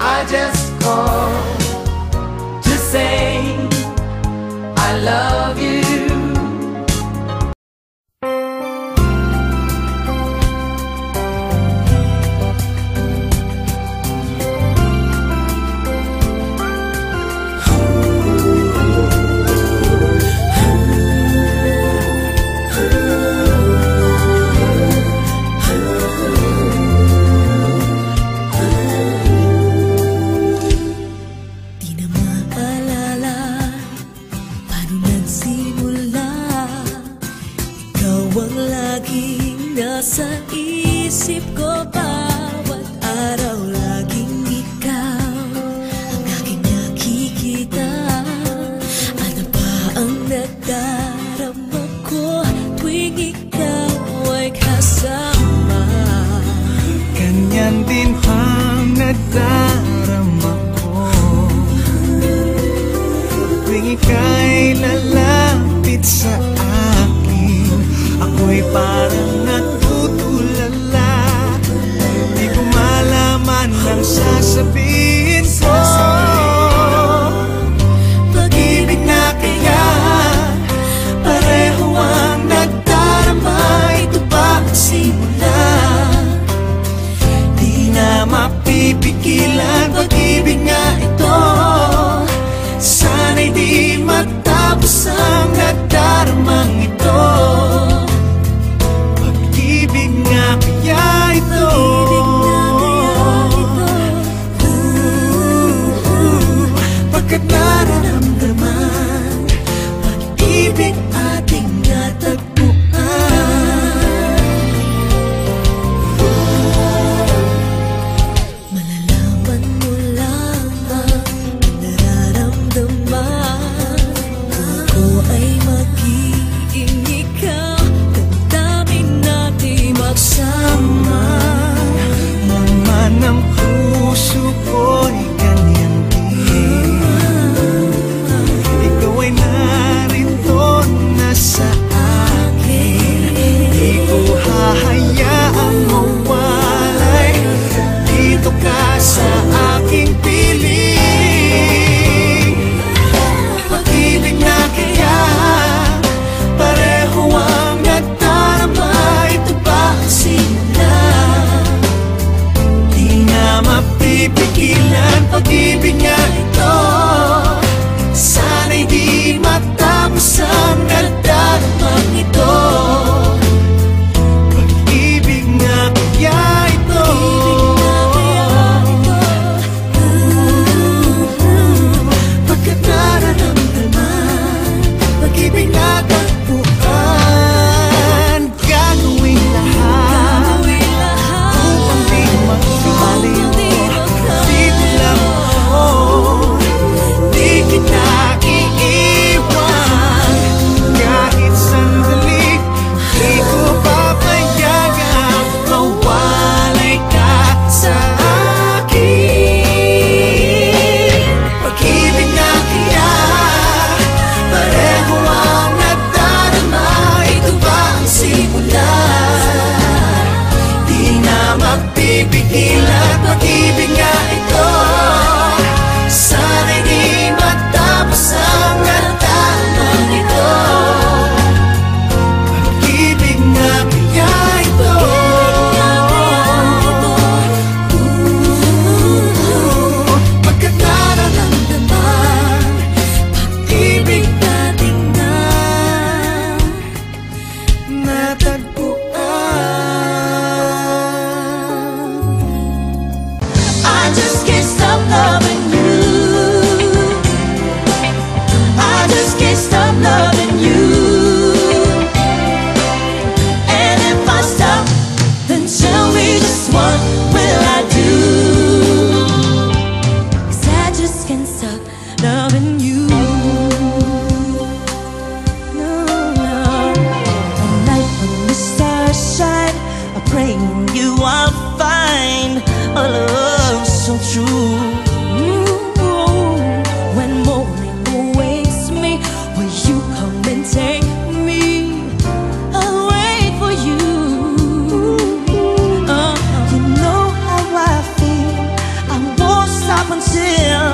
I just called to say I love you. Nasa isip ko bawat araw, laging ikaw ang aking nakikita. Ano ba ang nadarama ko tuwing ikaw ay kasama? Ganyan din ang nadarama ko tuwing ika'y lalapit sa akin. Ako'y parang natutulala, di ko malaman ang sasabihin ko. Pag-ibig na kaya pareho ang nagdarama. Ito ba ang simula? Di na mapipigilan. Pag-ibig nga ito, sana'y di matapos ang nagdaramang ito. Pagkat nararamdaman pag-ibig ating natagpuan, malalaman mo lang ang nararamdaman. Kung ko ay magiging ikaw, damdamin natin magsama. naman ang puso ko'y ganyan din. Ikaw ay narito na sa akin. Di ko hahayaang mawalay. Dito ka sa aking piling. Pag-ibig na kaya pareho ang nagdarama. Ito ba ang simula? Di na mapipigilan. Pag-ibig nga ito, sana'y di matapos ang nagdaramang ito. Pag-ibig nga kaya ito, pagkat nararamdaman pag-ibig na tagpuan. Gagawin lahat upang di magkalayo. Dito lang siya